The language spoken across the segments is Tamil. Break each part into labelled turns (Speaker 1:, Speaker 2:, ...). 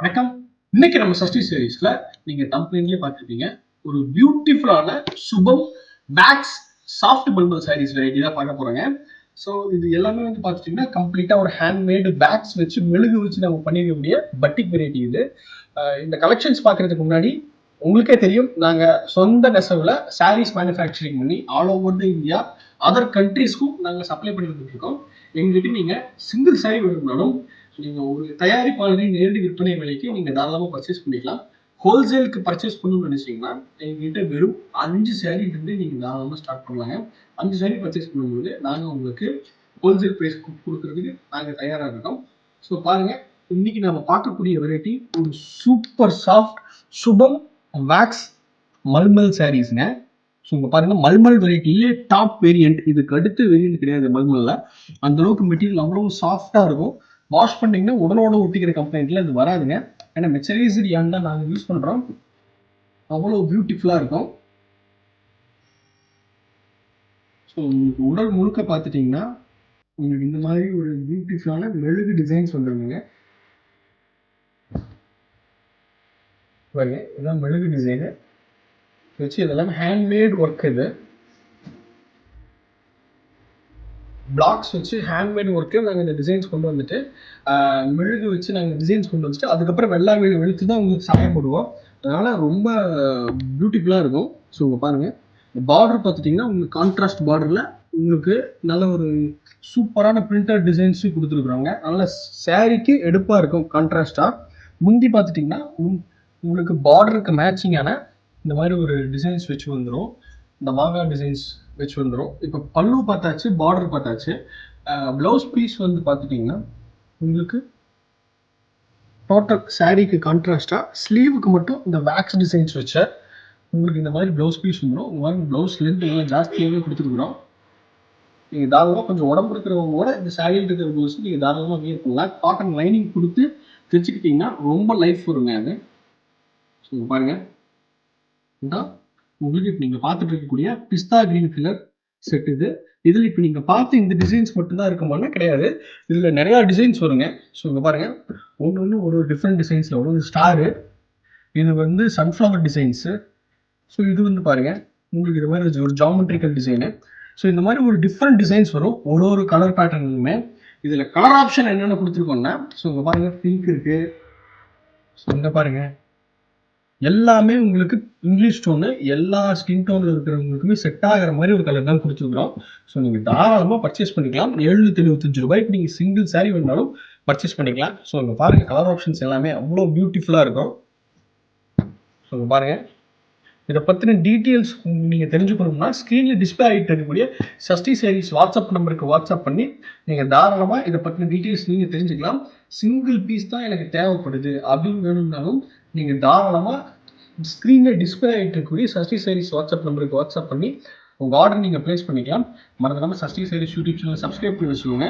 Speaker 1: வணக்கம். இன்னைக்கு நம்ம சஷ்டி சீரீஸ்ல நீங்க தம்ப்ளைன்லயே பார்த்திருப்பீங்க. ஒரு பியூட்டிஃபுல்லான Subham weaves soft malmal sarees variety தான் பார்க்க போறோங்க. ஸோ இது எல்லாமே வந்து பார்த்துட்டீங்கன்னா கம்ப்ளீட்டா ஒரு ஹேண்ட்மேடு வேக்ஸ் வச்சு மெழுகு வச்சு நம்ம பண்ணிருக்கக்கூடிய பட்டிக் வெரைட்டி இது. இந்த கலெக்ஷன்ஸ் பார்க்கறதுக்கு முன்னாடி உங்களுக்கே தெரியும், நாங்க சொந்த நெசவுல சாரீஸ் மேனுஃபேக்சரிங் பண்ணி all over the India other கண்ட்ரீஸ்க்கும் நாங்கள் சப்ளை பண்ணிட்டு இருக்கோம். எங்ககிட்ட நீங்க சிங்கிள் சாரி வேணும்னாலும் நீங்க ஒரு தயாரிப்பாளரை நேரடி விற்பனை விலைக்கு நீங்க தாராளமா பர்ச்சேஸ் பண்ணிக்கலாம். ஹோல்சேலுக்கு பர்ச்சேஸ் பண்ணணும்னு நினைச்சீங்கன்னா எங்ககிட்ட வெறும் 5 சாரி இருந்து நீங்க தாராளமா ஸ்டார்ட் பண்ணலாங்க. 5 சாரி பர்ச்சேஸ் பண்ணும்போது நாங்க உங்களுக்கு ஹோல்சேல் பிரைஸ் கொடுக்கறதுக்கு நாங்க தயாரா இருக்கோம். ஸோ பாருங்க, இன்னைக்கு நம்ம பார்க்கக்கூடிய வெரைட்டி ஒரு சூப்பர் சாஃப்ட் சுபம் வேக்ஸ் மல்மல் சாரீஸ்ங்க. ஸோ இங்க பாருங்க, மல்மல் வெரைட்டிலே டாப் வேரியன்ட். இதுக்கு அடுத்த வேரியன்ட் கிடையாது மல்மல்ல. அந்த அளவுக்கு மெட்டீரியல் அவ்வளவு சாஃப்டா இருக்கும். வாஷ் பண்ணீங்கன்னா உடனோட ஒட்டிக்கிற கம்ப்ளைண்ட்ல இது வராதுங்க. ஏன்னா மெச்சரைஸ்டு யான் தான் நாங்கள் யூஸ் பண்றோம். அவ்வளோ பியூட்டிஃபுல்லா இருக்கும். ஸோ உங்களுக்கு உடல் முழுக்க பார்த்துட்டீங்கன்னா உங்களுக்கு இந்த மாதிரி ஒரு பியூட்டிஃபுல்லான மெழுகு டிசைன்ஸ் வந்துருங்க. பாருங்க, இதுதான் மெழுகு டிசைனு வச்சு இதெல்லாம் ஹேண்ட்மேட் ஒர்க். இது பிளாக்ஸ் வச்சு ஹேண்ட்மேட் ஒர்க்கு நாங்கள் இந்த டிசைன்ஸ் கொண்டு வந்துட்டு மெழுகு வச்சு நாங்கள் டிசைன்ஸ் கொண்டு வந்துட்டு அதுக்கப்புறம் வெள்ளா வெளுத்து தான் உங்களுக்கு சாயம் போடுவோம். அதனால ரொம்ப பியூட்டிஃபுல்லாக இருக்கும். ஸோ இங்கே பாருங்கள், இந்த பார்டர் பார்த்துட்டிங்கன்னா உங்களுக்கு கான்ட்ராஸ்ட் பார்டரில் உங்களுக்கு நல்ல ஒரு சூப்பரான பிரிண்டட் டிசைன்ஸு கொடுத்துருக்குறாங்க. நல்ல சாரீக்கு எடுப்பாக இருக்கும் கான்ட்ராஸ்டாக. முந்தி பார்த்துட்டிங்கன்னா உங்களுக்கு பார்டருக்கு மேட்சிங்கான இந்த மாதிரி ஒரு டிசைன்ஸ் வச்சு வந்துடும். இந்த மாங்காய் டிசைன்ஸ் வச்சு வந்துடும். இப்போ பல்லு பார்த்தாச்சு, பார்டர் பார்த்தாச்சு. ப்ளவுஸ் பீஸ் வந்து பார்த்துட்டிங்கன்னா உங்களுக்கு டோட்டல் சாரீக்கு கான்ட்ராஸ்டாக ஸ்லீவுக்கு மட்டும் இந்த வேக்ஸ் டிசைன்ஸ் வச்ச உங்களுக்கு இந்த மாதிரி ப்ளவுஸ் பீஸ் வந்துடும். இந்த மாதிரி ப்ளவுஸ் லென்த் நல்லா ஜாஸ்தியாகவே கொடுத்துருக்குறோம். நீங்கள் தாராளமாக கொஞ்சம் உடம்பு இருக்கிறவங்க கூட இந்த சாரியில் இருக்கிற ப்ளவுஸ் நீங்கள் தாராளமாக வியர் பண்ணலாம். காட்டன் லைனிங் கொடுத்து தைச்சிக்கிட்டிங்கன்னா ரொம்ப லைஃப் வருங்க அது. ஸோ பாருங்கள், உங்களுக்கு இப்போ நீங்கள் பார்த்துட்டு இருக்கக்கூடிய பிஸ்தா கிரீன் கலர் செட் இது. இதில் இப்போ நீங்கள் பார்த்து இந்த டிசைன்ஸ் மட்டும்தான் இருக்குமானா கிடையாது, இதில் நிறையா டிசைன்ஸ் வருங்க. ஸோ இங்கே பாருங்கள், ஒன்று ஒரு டிஃப்ரெண்ட் டிசைன்ஸில் வரும். இது ஸ்டாரு, இது வந்து சன்ஃப்ளவர் டிசைன்ஸு. ஸோ இது வந்து பாருங்கள் உங்களுக்கு இது மாதிரி ஒரு ஜாமெட்ரிக்கல் டிசைனு. ஸோ இந்த மாதிரி ஒரு டிஃப்ரெண்ட் டிசைன்ஸ் வரும் ஒரு கலர் பேட்டர்னுமே. இதில் கலர் ஆப்ஷன் என்னென்ன கொடுத்துருக்கோம்னா, ஸோ இங்கே பாருங்கள் பிங்க் இருக்குது. ஸோ இங்கே பாருங்கள் எல்லாமே உங்களுக்கு இங்கிலீஷ் டோனு, எல்லா ஸ்கின் டோனில் இருக்கிறவங்களுக்குமே செட் ஆகிற மாதிரி ஒரு கலர் தான் கொடுத்துருக்குறோம். ஸோ நீங்கள் தாராளமாக பர்ச்சேஸ் பண்ணிக்கலாம். 775 ரூபாய்க்கு நீங்கள் சிங்கிள் சாரீ வேணாலும் பர்ச்சேஸ் பண்ணிக்கலாம். ஸோ இங்கே பாருங்கள், கலர் ஆப்ஷன்ஸ் எல்லாமே அவ்வளோ பியூட்டிஃபுல்லாக இருக்கும். ஸோ இங்கே பாருங்கள், இதை பற்றின டீட்டெயில்ஸ் நீங்கள் தெரிஞ்சுக்கணும்னா ஸ்க்ரீனில் டிஸ்பிளே ஆகிட்டு இருக்கக்கூடிய சஷ்டி சாரீஸ் வாட்ஸ்அப் நம்பருக்கு வாட்ஸ்அப் பண்ணி நீங்கள் தாராளமாக இதை பற்றின டீட்டெயில்ஸ் நீங்கள் தெரிஞ்சுக்கலாம். சிங்கிள் பீஸ் தான் எனக்கு தேவைப்படுது அப்படின்னு வேணும்னாலும் நீங்கள் தாராளமாக ஸ்க்ரீனில் டிஸ்பிளே ஆகிட்டு இருக்கக்கூடிய சஷ்டி சாரீஸ் வாட்ஸ்அப் நம்பருக்கு வாட்ஸ்அப் பண்ணி உங்கள் ஆர்டர் நீங்கள் ப்ளேஸ் பண்ணிக்கலாம். மறந்துடாமல் Shashti sarees YouTube channel subscribe பண்ணி வச்சுக்கோங்க.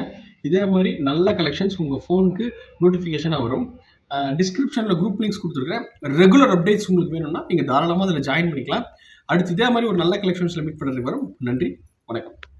Speaker 1: இதே மாதிரி நல்ல கலெக்ஷன்ஸ் உங்கள் ஃபோனுக்கு நோட்டிஃபிகேஷனாக வரும். டிஸ்கிரிப்ஷனில் குரூப் லிங்க்ஸ் கொடுத்துருக்கேன். ரெகுலர் அப்டேட்ஸ் உங்களுக்கு வேணும்னா நீங்கள் தாராளமாக அதில் ஜாயின் பண்ணிக்கலாம். அடுத்து இதே மாதிரி ஒரு நல்ல கலெக்ஷன்ஸில் மீட் பண்ணுறதுக்கு வரும். நன்றி, வணக்கம்.